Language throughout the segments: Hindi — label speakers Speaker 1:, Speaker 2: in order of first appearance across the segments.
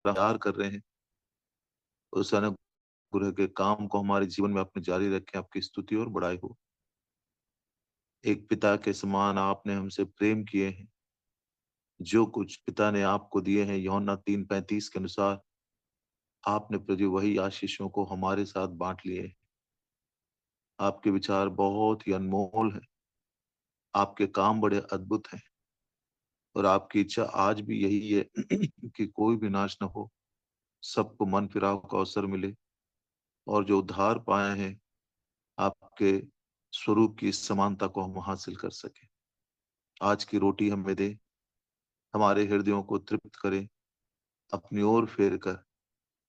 Speaker 1: प्यार कर रहे हैं, उस अनुग्रह के काम को हमारे जीवन में अपने जारी रखें। आपकी स्तुति और बड़ाई हो। एक पिता के समान आपने हमसे प्रेम किए हैं। जो कुछ पिता ने आपको दिए हैं, यूहन्ना 3:35 के अनुसार आपने प्रभु वही आशीषों को हमारे साथ बांट लिए हैं। आपके विचार बहुत ही अनमोल हैं, आपके काम बड़े अद्भुत हैं, और आपकी इच्छा आज भी यही है कि कोई भी नाश न हो, सबको मन फिराव का अवसर मिले, और जो उद्धार पाए हैं आपके स्वरूप की समानता को हम हासिल कर सके। आज की रोटी हमें दे, हमारे हृदयों को तृप्त करे, अपनी ओर फेर कर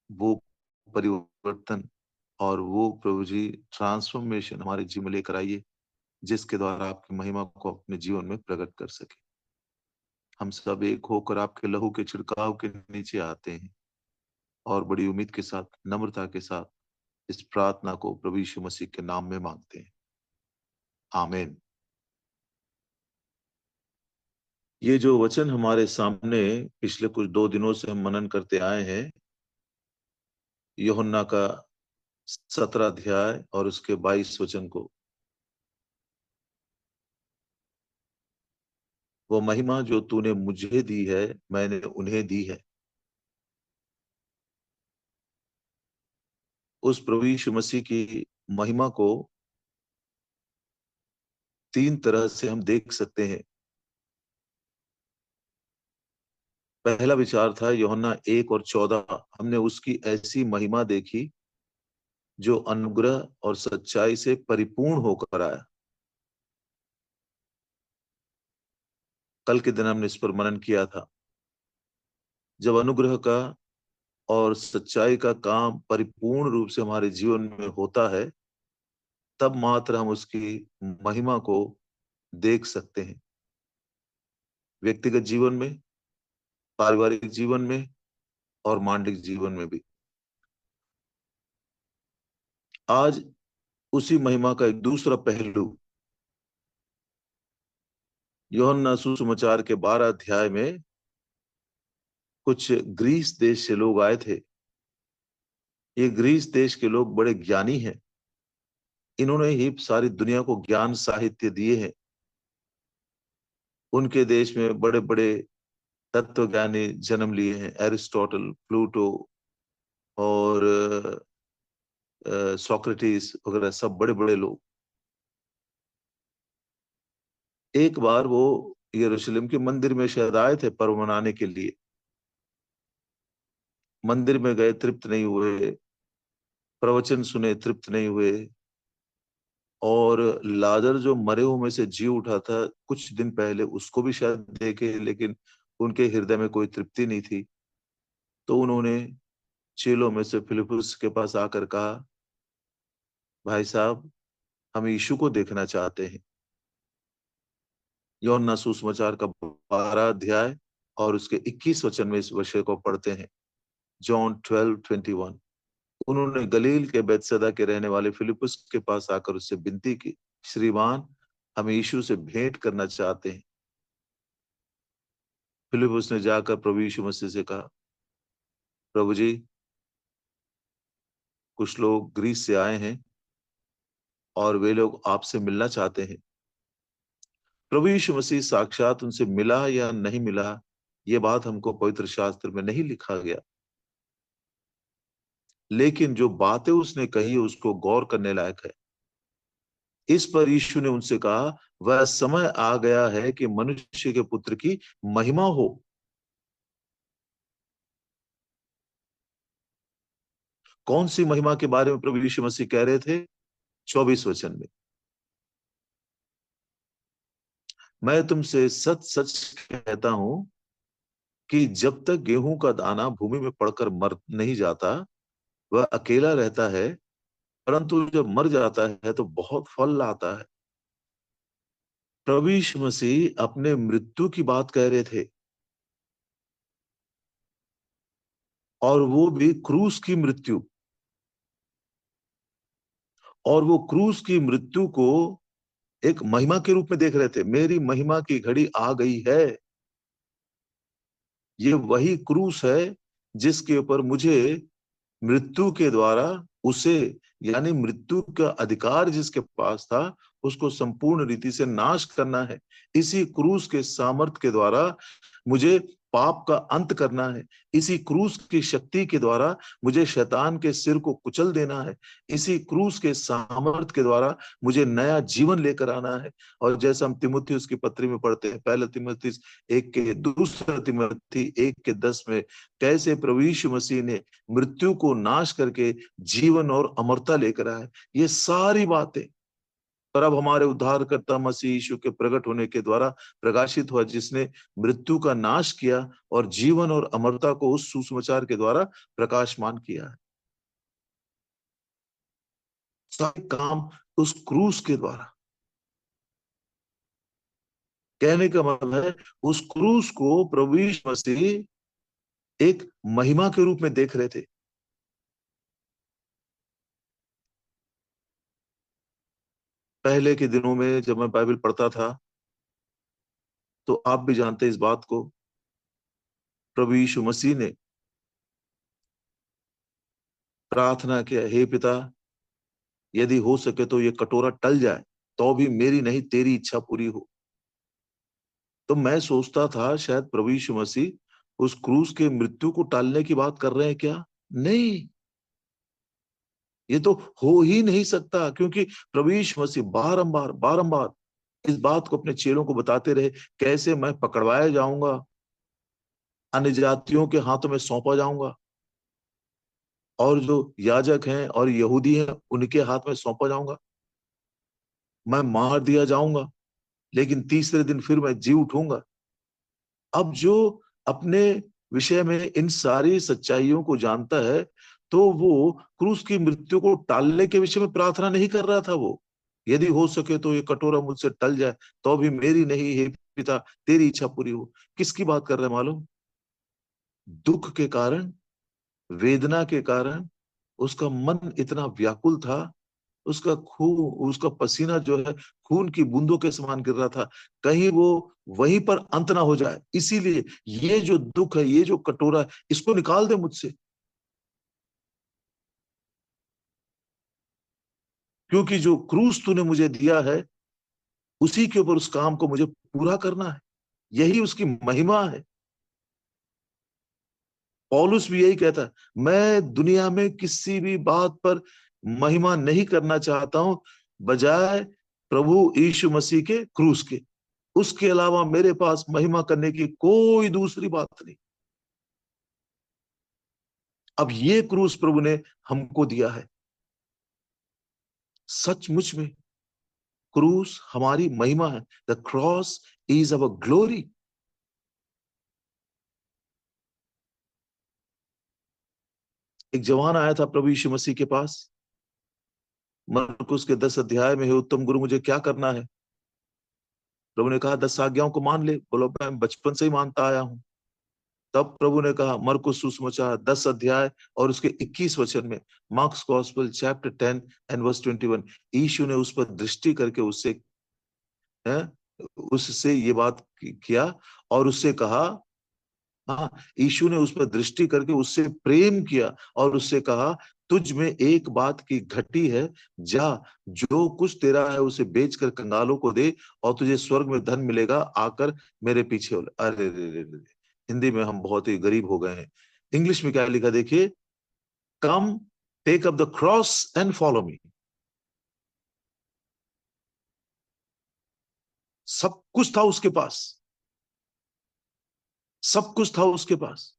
Speaker 1: वो परिवर्तन और वो प्रभु जी ट्रांसफॉर्मेशन हमारे जीवन में लेकर आइए, जिसके द्वारा आपकी महिमा को अपने जीवन में प्रकट कर सके। हम सब एक होकर आपके लहू के छिड़काव के नीचे आते हैं, और बड़ी उम्मीद के साथ, नम्रता के साथ इस प्रार्थना को प्रभु यीशु मसीह के नाम में मांगते हैं, आमीन। ये जो वचन हमारे सामने पिछले कुछ 2 दिनों से हम मनन करते आए हैं, यूहन्ना का 17 अध्याय और उसके 22 वचन को, वो महिमा जो तूने मुझे दी है मैंने उन्हें दी है। उस प्रभु यीशु मसीह की महिमा को 3 तरह से हम देख सकते हैं। पहला विचार था यूहन्ना 1 और 14, हमने उसकी ऐसी महिमा देखी जो अनुग्रह और सच्चाई से परिपूर्ण होकर आया। कल के दिन हमने इस पर मनन किया था। जब अनुग्रह का और सच्चाई का काम परिपूर्ण रूप से हमारे जीवन में होता है, तब मात्र हम उसकी महिमा को देख सकते हैं। व्यक्तिगत जीवन में, पारिवारिक जीवन में और मानविक जीवन में भी। आज उसी महिमा का एक दूसरा पहलू, यूहन्ना सुसमाचार के 12 अध्याय में कुछ ग्रीस देश से लोग आए थे। ये ग्रीस देश के लोग बड़े ज्ञानी हैं। इन्होंने ही सारी दुनिया को ज्ञान साहित्य दिए हैं। उनके देश में बड़े बड़े तत्वज्ञानी जन्म लिए हैं, एरिस्टोटल, प्लूटो और सोक्रेटिस वगैरह, सब बड़े बड़े लोग। एक बार वो यरूशलेम के मंदिर में शायद आए थे पर्व मनाने के लिए। मंदिर में गए, तृप्त नहीं हुए, प्रवचन सुने, तृप्त नहीं हुए, और लाजर जो मरे हुए में से जी उठा था कुछ दिन पहले, उसको भी शायद देखे, लेकिन उनके हृदय में कोई तृप्ति नहीं थी। तो उन्होंने चेलों में से फिलिप्पुस के पास आकर कहा, भाई साहब, हम यीशु को देखना चाहते हैं। यूहन्ना सुसमाचार का 12 अध्याय और उसके 21 वचन में इस विषय को पढ़ते हैं। जॉन 12:21। उन्होंने गलील के बैतसैदा के रहने वाले फिलिप्पुस के पास आकर उससे विनती की, श्रीमान, हम यीशु से भेंट करना चाहते हैं। फिलिप्पुस ने जाकर प्रभु यीशु मसीह से कहा, प्रभु जी, कुछ लोग ग्रीस से आए हैं और वे लोग आपसे मिलना चाहते हैं। प्रभु यीशु मसीह साक्षात उनसे मिला या नहीं मिला, ये बात हमको पवित्र शास्त्र में नहीं लिखा गया, लेकिन जो बातें उसने कही उसको गौर करने लायक है। इस पर यीशु ने उनसे कहा, वह समय आ गया है कि मनुष्य के पुत्र की महिमा हो। कौन सी महिमा के बारे में प्रभु यीशु मसीह कह रहे थे? 24 वचन में, मैं तुमसे सच सच कहता हूं कि जब तक गेहूं का दाना भूमि में पड़कर मर नहीं जाता, वह अकेला रहता है, परंतु जब मर जाता है तो बहुत फल लाता है। प्रभु यीशु मसीह अपने मृत्यु की बात कह रहे थे, और वो भी क्रूस की मृत्यु। और वो क्रूस की मृत्यु को एक महिमा के रूप में देख रहे थे। मेरी महिमा की घड़ी आ गई है। ये वही क्रूस है जिसके ऊपर मुझे मृत्यु के द्वारा उसे, यानी मृत्यु का अधिकार जिसके पास था, उसको संपूर्ण रीति से नाश करना है। इसी क्रूस के सामर्थ्य के द्वारा मुझे पाप का अंत करना है। इसी क्रूस की शक्ति के द्वारा मुझे शैतान के सिर को कुचल देना है। इसी क्रूस के सामर्थ्य के द्वारा मुझे नया जीवन लेकर आना है। और जैसा हम तिमुथियुस की पत्री में पढ़ते हैं, पहले तिमुथियुस 1 के, दूसरा तिमुथी 1 के 10 में, कैसे प्रभु यीशु मसीह ने मृत्यु को नाश करके जीवन और अमरता लेकर आए। ये सारी बातें पर अब हमारे उद्धारकर्ता मसीह यीशु के प्रकट होने के द्वारा प्रकाशित हुआ, जिसने मृत्यु का नाश किया और जीवन और अमरता को उस सुसमाचार के द्वारा प्रकाशमान किया है। सारे काम उस क्रूस के द्वारा। कहने का मतलब है उस क्रूस को प्रभु यीशु मसीह एक महिमा के रूप में देख रहे थे। पहले के दिनों में जब मैं बाइबल पढ़ता था, तो आप भी जानते इस बात को, प्रभु यीशु मसीह ने प्रार्थना किया, हे पिता, यदि हो सके तो ये कटोरा टल जाए, तो भी मेरी नहीं तेरी इच्छा पूरी हो। तो मैं सोचता था शायद प्रभु यीशु मसीह उस क्रूस के मृत्यु को टालने की बात कर रहे हैं क्या? नहीं, ये तो हो ही नहीं सकता, क्योंकि प्रभु यीशु मसीह बारंबार बारंबार इस बात को अपने चेलों को बताते रहे, कैसे मैं पकड़वाया जाऊंगा, अन्य जातियों के हाथों में सौंपा जाऊंगा, और जो याजक हैं और यहूदी हैं उनके हाथ में सौंपा जाऊंगा, मैं मार दिया जाऊंगा, लेकिन तीसरे दिन फिर मैं जी उठूंगा। अब जो अपने विषय में इन सारी सच्चाइयों को जानता है, तो वो क्रूस की मृत्यु को टालने के विषय में प्रार्थना नहीं कर रहा था। वो, यदि हो सके तो ये कटोरा मुझसे टल जाए, तो भी मेरी नहीं, हे पिता तेरी इच्छा पूरी हो। किसकी बात कर रहे हैं मालूम? दुख के कारण, वेदना के कारण उसका मन इतना व्याकुल था, उसका खून, उसका पसीना जो है खून की बूंदों के समान गिर रहा था, कहीं वो वहीं पर अंत ना हो जाए। इसीलिए ये जो दुख है, ये जो कटोरा है, इसको निकाल दे मुझसे, क्योंकि जो क्रूस तूने मुझे दिया है, उसी के ऊपर उस काम को मुझे पूरा करना है। यही उसकी महिमा है। पौलुस भी यही कहता है, मैं दुनिया में किसी भी बात पर महिमा नहीं करना चाहता हूं, बजाय प्रभु यीशु मसीह के क्रूस के। उसके अलावा मेरे पास महिमा करने की कोई दूसरी बात नहीं। अब ये क्रूस प्रभु ने हमको दिया है। सचमुच में क्रूस हमारी महिमा है। The cross is our glory. एक जवान आया था प्रभु यीशु मसीह के पास, मरकुस के 10 अध्याय में है, उत्तम गुरु मुझे क्या करना है? प्रभु ने कहा 10 आज्ञाओं को मान ले। बोलो मैं बचपन से ही मानता आया हूं। तब प्रभु ने कहा, मरकुस सुसमाचार 10 अध्याय और उसके 21 वचन में, Mark's gospel chapter 10 and verse 21, Yeshu ने उस पर दृष्टि करके उससे, है, उससे ये बात किया और उससे कहा, हाँ, यीशु ने उस पर दृष्टि करके उससे प्रेम किया और उससे कहा, तुझ में एक बात की घटी है, जा जो कुछ तेरा है उसे बेचकर कंगालों को दे और तुझे स्वर्ग में धन मिलेगा, आकर मेरे पीछे हो। अरे रे रे रे, हिंदी में हम बहुत ही गरीब हो गए हैं। इंग्लिश में क्या लिखा देखिए, come take up the cross and follow me. सब कुछ था उसके पास, सब कुछ था उसके पास,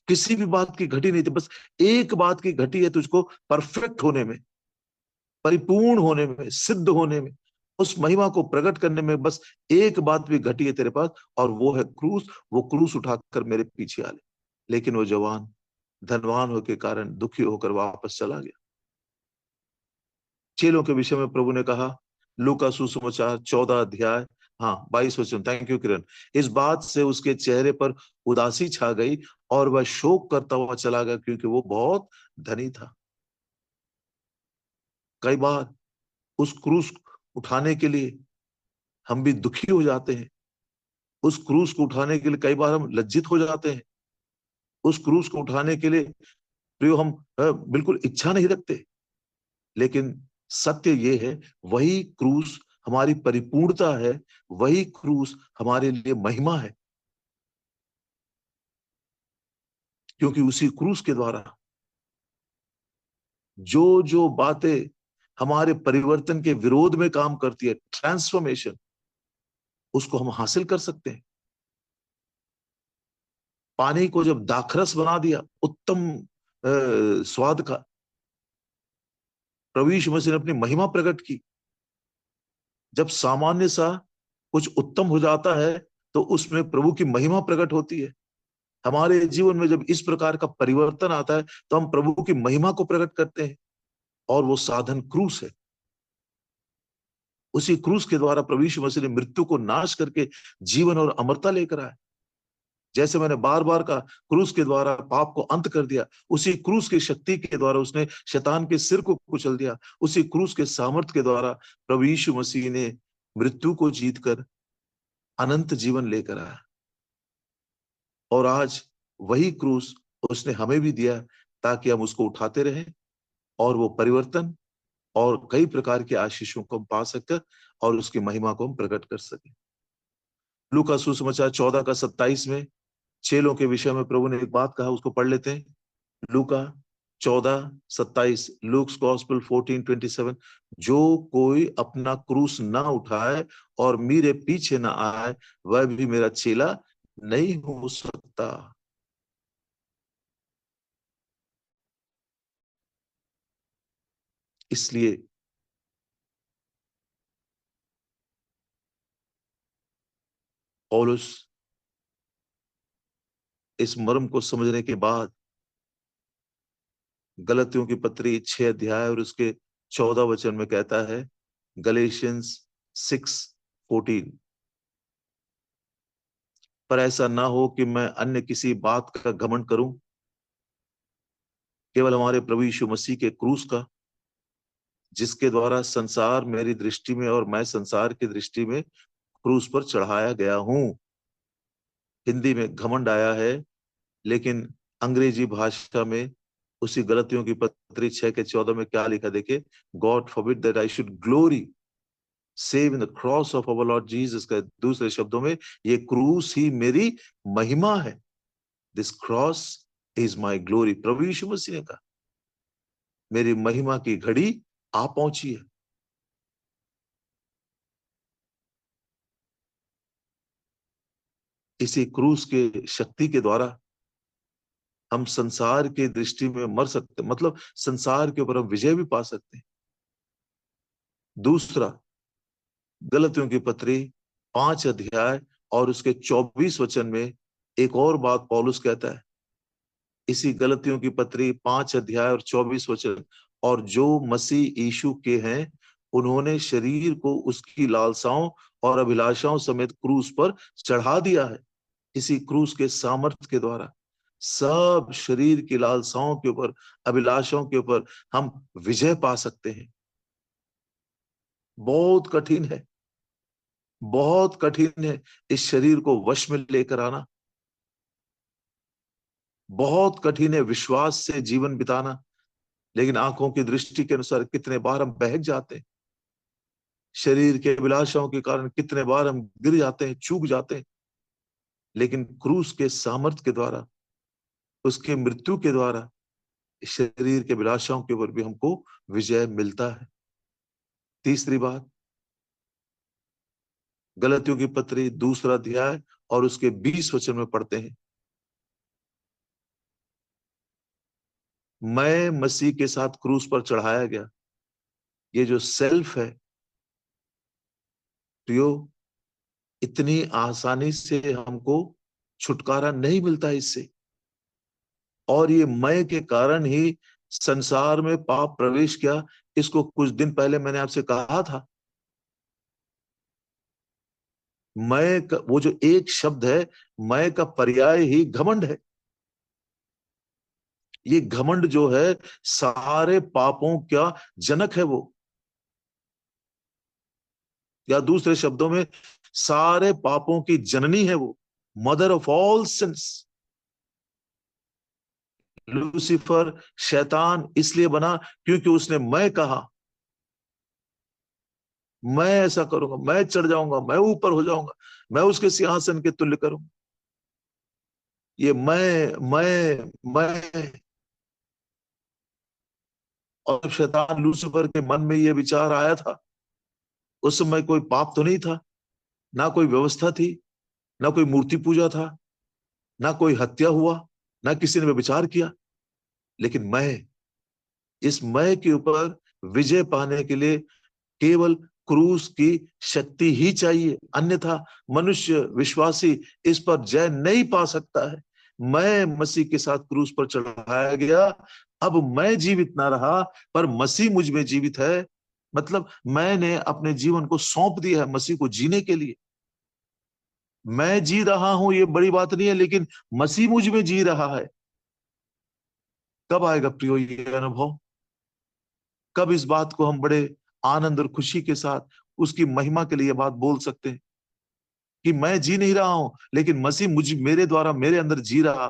Speaker 1: किसी भी बात की घटी नहीं थी। बस एक बात की घटी है तुझको परफेक्ट होने में, परिपूर्ण होने में, सिद्ध होने में, उस महिमा को प्रकट करने में। बस एक बात भी घटी है तेरे पास, और वो है क्रूस। वो क्रूस उठाकर मेरे पीछे आ ले। लेकिन वो जवान धनवान होने के कारण दुखी होकर वापस चला गया। चेलों के विषय में प्रभु ने कहा, लूका सुसमाचार 14 अध्याय, हाँ 22 वचन, थैंक यू किरण। इस बात से उसके चेहरे पर उदासी छा गई और वह शोक करता हुआ चला गया, क्योंकि वो बहुत धनी था। कई बार उस क्रूस उठाने के लिए हम भी दुखी हो जाते हैं। उस क्रूस को उठाने के लिए कई बार हम लज्जित हो जाते हैं। उस क्रूस को उठाने के लिए प्रियो हम बिल्कुल इच्छा नहीं रखते, लेकिन सत्य ये है, वही क्रूस हमारी परिपूर्णता है, वही क्रूस हमारे लिए महिमा है, क्योंकि उसी क्रूस के द्वारा जो जो बातें हमारे परिवर्तन के विरोध में काम करती है, ट्रांसफॉर्मेशन, उसको हम हासिल कर सकते हैं। पानी को जब दाखरस बना दिया, उत्तम स्वाद का, प्रभु यीशु मसीह ने अपनी महिमा प्रकट की। जब सामान्य सा कुछ उत्तम हो जाता है तो उसमें प्रभु की महिमा प्रकट होती है। हमारे जीवन में जब इस प्रकार का परिवर्तन आता है तो हम प्रभु की महिमा को प्रकट करते हैं, और वो साधन क्रूस है। उसी क्रूस के द्वारा प्रभु यीशु मसीह ने मृत्यु को नाश करके जीवन और अमरता लेकर आए। जैसे मैंने बार बार का, क्रूस के द्वारा पाप को अंत कर दिया, उसी क्रूस की शक्ति के द्वारा उसने शैतान के सिर को कुचल दिया। उसी क्रूस के सामर्थ्य के द्वारा प्रभु यीशु मसीह ने मृत्यु को जीतकर अनंत जीवन लेकर आया। और आज वही क्रूस उसने हमें भी दिया, ताकि हम उसको उठाते रहें और वो परिवर्तन और कई प्रकार के आशीषों को हम पा सकें और उसकी महिमा को हम प्रकट कर सकें। लूका सुसमाचार 14 का 27 में चेलों के विषय में प्रभु ने एक बात कहा, उसको पढ़ लेते हैं। लूका 14:27, लूक्स गॉस्पेल 14:27, जो कोई अपना क्रूस ना उठाए और मेरे पीछे ना आए, वह भी मेरा चेला नहीं हो सकता। इसलिए पौलुस इस मर्म को समझने के बाद गलतियों की पत्री 6 अध्याय और उसके 14 वचन में कहता है, गलेशियंस 6:14, पर ऐसा ना हो कि मैं अन्य किसी बात का घमंड करूं, केवल हमारे प्रभु यीशु मसीह के क्रूस का, जिसके द्वारा संसार मेरी दृष्टि में और मैं संसार की दृष्टि में क्रूस पर चढ़ाया गया हूं। हिंदी में घमंड आया है, लेकिन अंग्रेजी भाषा में उसी गलतियों की पत्री 6:14 में क्या लिखा देखिए, God forbid that I should glory save in the cross of our Lord Jesus. का दूसरे शब्दों में, ये क्रूस ही मेरी महिमा है। This cross is my glory. प्रभु यीशु मसीह ने कहा, मेरी महिमा की घड़ी आ पहुंची है। इसी क्रूस के शक्ति के द्वारा हम संसार की दृष्टि में मर सकते, मतलब संसार के ऊपर हम विजय भी पा सकते हैं। दूसरा, गलतियों की पत्री 5 अध्याय और उसके 24 वचन में एक और बात पौलुस कहता है। इसी गलतियों की पत्री 5 अध्याय और 24 वचन, और जो मसीह यीशु के हैं, उन्होंने शरीर को उसकी लालसाओं और अभिलाषाओं समेत क्रूस पर चढ़ा दिया है। इसी क्रूस के सामर्थ्य के द्वारा सब शरीर की लालसाओं के ऊपर, अभिलाषाओं के ऊपर हम विजय पा सकते हैं। बहुत कठिन है, बहुत कठिन है इस शरीर को वश में लेकर आना। बहुत कठिन है विश्वास से जीवन बिताना, लेकिन आंखों की दृष्टि के अनुसार कितने बार हम बहक जाते हैं, शरीर के अभिलाषाओं के कारण कितने बार हम गिर जाते हैं, चूक जाते हैं। लेकिन क्रूस के सामर्थ्य के द्वारा, उसके मृत्यु के द्वारा, शरीर के अभिलाषाओं के ऊपर भी हमको विजय मिलता है। तीसरी बात, गलतियों की पत्री 2 अध्याय और उसके 20 वचन में पढ़ते हैं, मैं मसीह के साथ क्रूस पर चढ़ाया गया। ये जो सेल्फ है प्रियो, इतनी आसानी से हमको छुटकारा नहीं मिलता इससे, और ये मैं के कारण ही संसार में पाप प्रवेश किया। इसको कुछ दिन पहले मैंने आपसे कहा था। वो जो एक शब्द है, मैं का पर्याय ही घमंड है। ये घमंड जो है, सारे पापों का जनक है वो, या दूसरे शब्दों में सारे पापों की जननी है वो, mother of all since. Lucifer शैतान इसलिए बना क्योंकि उसने मैं कहा, मैं ऐसा करूंगा, मैं चढ़ जाऊंगा, मैं ऊपर हो जाऊंगा, मैं उसके सिंहासन के तुल्य करूंगा। ये मैं। और शैतान लूसीफर के मन में ये विचार आया था, उस समय कोई पाप तो नहीं था, ना कोई व्यवस्था थी, ना कोई मूर्ति पूजा था, ना कोई हत्या हुआ, ना किसी ने विचार किया। लेकिन मैं, इस मैं के ऊपर विजय पाने के लिए केवल क्रूस की शक्ति ही चाहिए, अन्यथा मनुष्य विश्वासी इस पर जय नहीं पा सकता है। मैं मसीह के साथ क्रूस पर चढ़ाया गया, अब मैं जीवित ना रहा, पर मसीह मुझ में जीवित है। मतलब मैंने अपने जीवन को सौंप दिया है मसीह को जीने के लिए। मैं जी रहा हूं ये बड़ी बात नहीं है, लेकिन मसीह मुझ में जी रहा है। कब आएगा प्रियो ये अनुभव? कब इस बात को हम बड़े आनंद और खुशी के साथ उसकी महिमा के लिए बात बोल सकते हैं कि मैं जी नहीं रहा हूं, लेकिन मसीह मुझ मेरे द्वारा मेरे अंदर जी रहा है,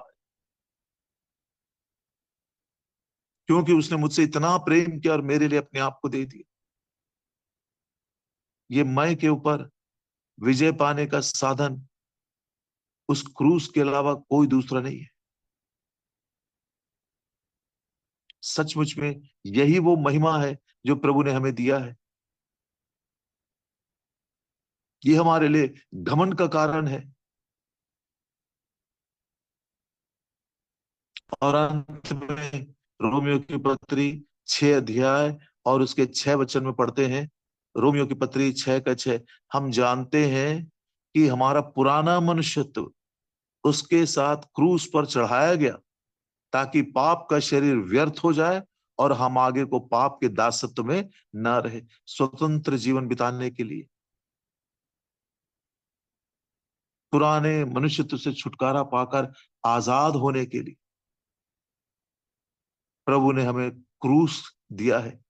Speaker 1: क्योंकि उसने मुझसे इतना प्रेम किया और मेरे लिए अपने आप को दे दिया। ये मैं के ऊपर विजय पाने का साधन उस क्रूस के अलावा कोई दूसरा नहीं है। सचमुच में यही वो महिमा है जो प्रभु ने हमें दिया है। ये हमारे लिए घमंड का कारण है। और अंत में रोमियो की पत्री 6 अध्याय और उसके 6 वचन में पढ़ते हैं। रोमियो की पत्री 6 का 6, हम जानते हैं कि हमारा पुराना मनुष्यत्व उसके साथ क्रूस पर चढ़ाया गया, ताकि पाप का शरीर व्यर्थ हो जाए और हम आगे को पाप के दासत्व में न रहे, स्वतंत्र जीवन बिताने के लिए, पुराने मनुष्यत्व से छुटकारा पाकर आजाद होने के लिए प्रभु ने हमें क्रूस दिया है।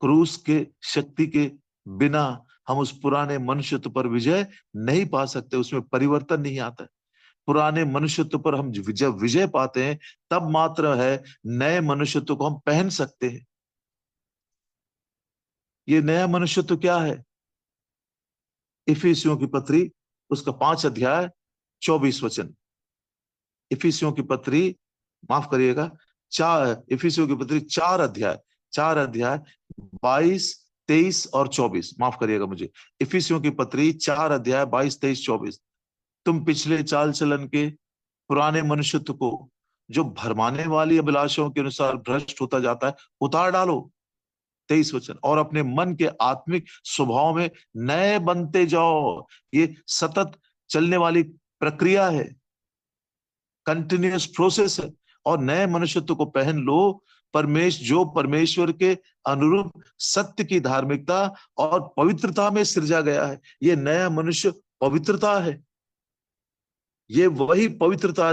Speaker 1: क्रूस के शक्ति के बिना हम उस पुराने मनुष्यत्व पर विजय नहीं पा सकते, उसमें परिवर्तन नहीं आता है। पुराने मनुष्यत्व पर हम जब विजय पाते हैं, तब मात्र है नए मनुष्यत्व को हम पहन सकते हैं। ये नया मनुष्यत्व क्या है? इफिसियों की पत्री उसका 5 अध्याय 24 वचन। इफिसियों की पत्री, माफ करिएगा, 4 इफिसियों की पत्री 4 अध्याय 22, 23 और 24, माफ करिएगा मुझे। इफिसियों की पत्री 4 अध्याय 22, 23, 24। तुम पिछले चाल चलन के पुराने मनुष्यत्व को, जो भरमाने वाली अभिलाषाओं के अनुसार भ्रष्ट होता जाता है, उतार डालो। 23 वचन, और अपने मन के आत्मिक स्वभाव में नए बनते जाओ। ये सतत चलने वाली प्रक्रिया है, कंटिन्यूअस प्रोसेस है। और नए मनुष्यत्व को पहन लो, जो परमेश्वर के अनुरूप सत्य की धार्मिकता और पवित्रता में सृजा गया है। ये नया मनुष्य पवित्रता है। ये वही पवित्रता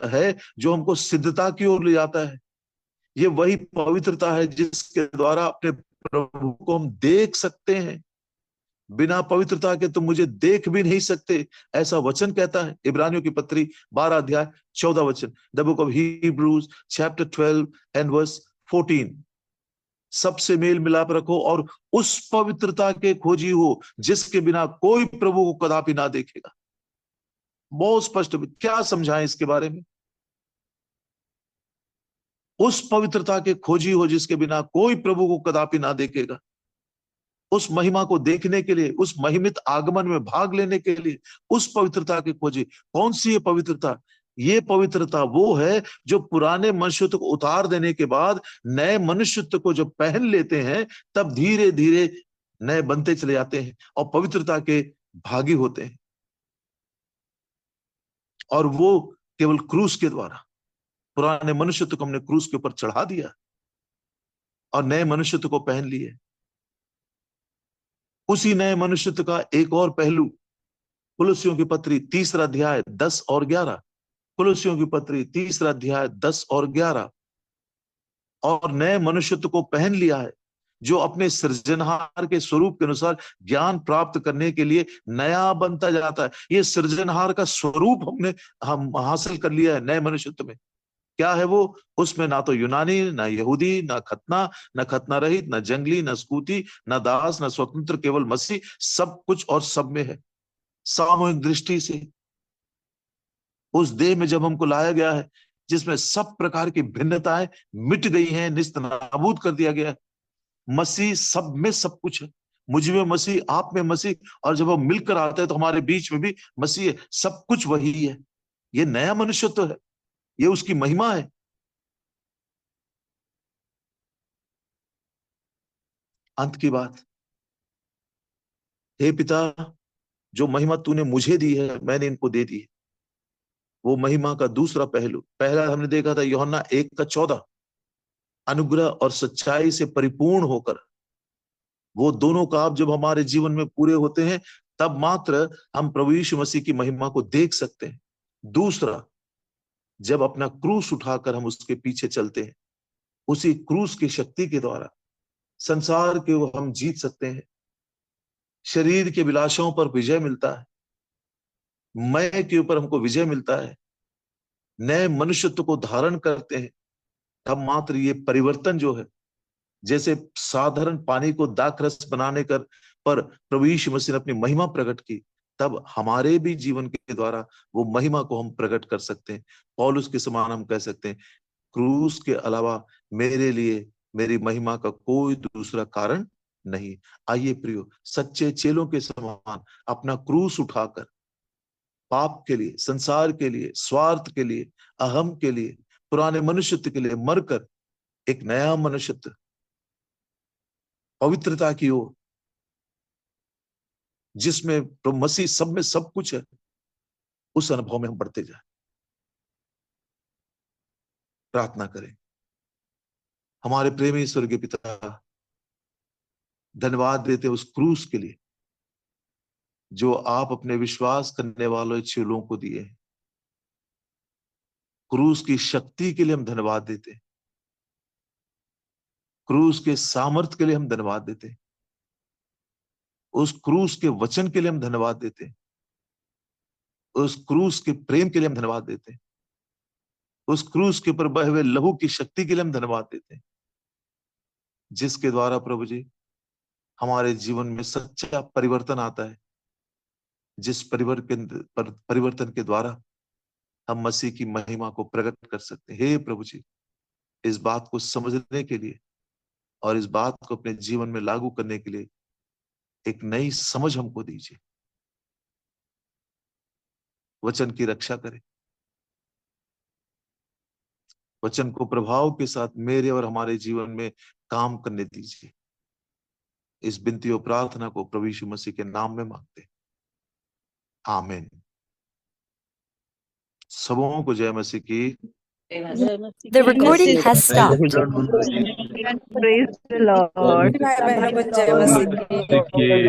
Speaker 1: है जो हमको सिद्धता की ओर ले जाता है। ये वही पवित्रता है जिसके द्वारा अपने प्रभु को हम देख सकते हैं। बिना पवित्रता के तुम मुझे देख भी नहीं सकते, ऐसा वचन कहता है। इब्रानियों की पत्री 12 अध्याय 14 वचन, the book of Hebrews chapter 12 and verse 14। सबसे मेल मिलाप रखो और उस पवित्रता के खोजी हो जिसके बिना कोई प्रभु को कदापि ना देखेगा। बहुत स्पष्ट, क्या समझाएं इसके बारे में? उस पवित्रता के खोजी हो जिसके बिना कोई प्रभु को कदापि ना देखेगा। उस महिमा को देखने के लिए, उस महिमित आगमन में भाग लेने के लिए उस पवित्रता की खोजी। कौन सी ये पवित्रता? ये पवित्रता वो है जो पुराने मनुष्यत्व को उतार देने के बाद नए मनुष्यत्व को जब पहन लेते हैं, तब धीरे धीरे नए बनते चले जाते हैं और पवित्रता के भागी होते हैं। और वो केवल क्रूस के द्वारा, पुराने मनुष्यत्व को हमने क्रूस के ऊपर चढ़ा दिया और नए मनुष्यत्व को पहन लिए। उसी नए मनुष्यत्व का एक और पहलू, कुलुस्सियों की पत्री 3 अध्याय 10 और 11। कुलुस्सियों की पत्री 3 अध्याय 10 और 11। और नए मनुष्यत्व को पहन लिया है, जो अपने सृजनहार के स्वरूप के अनुसार ज्ञान प्राप्त करने के लिए नया बनता जाता है। ये सृजनहार का स्वरूप हम हासिल कर लिया है नए मनुष्यत्व में। क्या है वो? उसमें ना तो यूनानी, ना यहूदी, ना खतना रहित, ना जंगली, ना स्कूती, ना दास, ना स्वतंत्र, केवल मसीह सब कुछ और सब में है। सामूहिक दृष्टि से उस देह में जब हमको लाया गया है जिसमें सब प्रकार की भिन्नताएं मिट गई हैं, निस्तनाबूद कर दिया गया है। मसीह सब में सब कुछ है। मुझ में मसीह, आप में मसीह, और जब हम मिलकर आते हैं तो हमारे बीच में भी मसीह है। सब कुछ वही है। ये नया मनुष्यत्व है, ये उसकी महिमा है। अंत की बात, हे पिता, जो महिमा तूने मुझे दी है मैंने इनको दे दी है। वो महिमा का दूसरा पहलू, पहला हमने देखा था यूहन्ना 1:14, अनुग्रह और सच्चाई से परिपूर्ण होकर। वो दोनों काम जब हमारे जीवन में पूरे होते हैं तब मात्र हम प्रभु यीशु मसीह की महिमा को देख सकते हैं। दूसरा, जब अपना क्रूस उठाकर हम उसके पीछे चलते हैं, उसी क्रूस की शक्ति के द्वारा संसार के वो हम जीत सकते हैं। शरीर के विलासों पर विजय मिलता है, मैं के ऊपर हमको विजय मिलता है, नए मनुष्यत्व को धारण करते हैं। तब मात्र ये परिवर्तन जो है, जैसे साधारण पानी को दाखरस बनाने कर पर प्रभु यीशु मसीह ने अपनी महिमा प्रकट की, तब हमारे भी जीवन के द्वारा वो महिमा को हम प्रकट कर सकते हैं। पौलुस के समान हम कह सकते हैं, क्रूस के अलावा मेरे लिए मेरी महिमा का कोई दूसरा कारण नहीं। आइए प्रियो, सच्चे चेलों के समान अपना क्रूस उठाकर पाप के लिए, संसार के लिए, स्वार्थ के लिए, अहम के लिए, पुराने मनुष्यत्व के लिए मरकर एक नया मनुष्यत्व, पवित्रता की ओर, जिसमें प्रभु मसीह सब में सब कुछ है, उस अनुभव में हम बढ़ते जाए। प्रार्थना करें। हमारे प्रेमी स्वर्गीय पिता, धन्यवाद देते उस क्रूस के लिए जो आप अपने विश्वास करने वालों चेलों को दिए हैं। क्रूस की शक्ति के लिए हम धन्यवाद देते हैं। क्रूस के सामर्थ्य के लिए हम धन्यवाद देते हैं। उस क्रूस के वचन के लिए हम धन्यवाद देते हैं। उस क्रूस के प्रेम के लिए हम धन्यवाद देते हैं। उस क्रूस के ऊपर बहे हुए लहू की शक्ति के लिए हम धन्यवाद देते हैं, जिसके द्वारा प्रभु जी हमारे जीवन में सच्चा परिवर्तन आता है। जिस परिवर्तन के द्वारा हम मसीह की महिमा को प्रकट कर सकते हैं। हे प्रभु जी, इस बात को समझने के लिए और इस बात को अपने जीवन में लागू करने के लिए एक नई समझ हमको दीजिए। वचन की रक्षा करें, वचन को प्रभाव के साथ मेरे और हमारे जीवन में काम करने दीजिए। इस विनती और प्रार्थना को प्रभु यीशु मसीह के नाम में मांगते हैं, आमीन। सबों को जय मसीह की।
Speaker 2: The recording has stopped.
Speaker 3: Praise the Lord.
Speaker 2: जय मसीह की।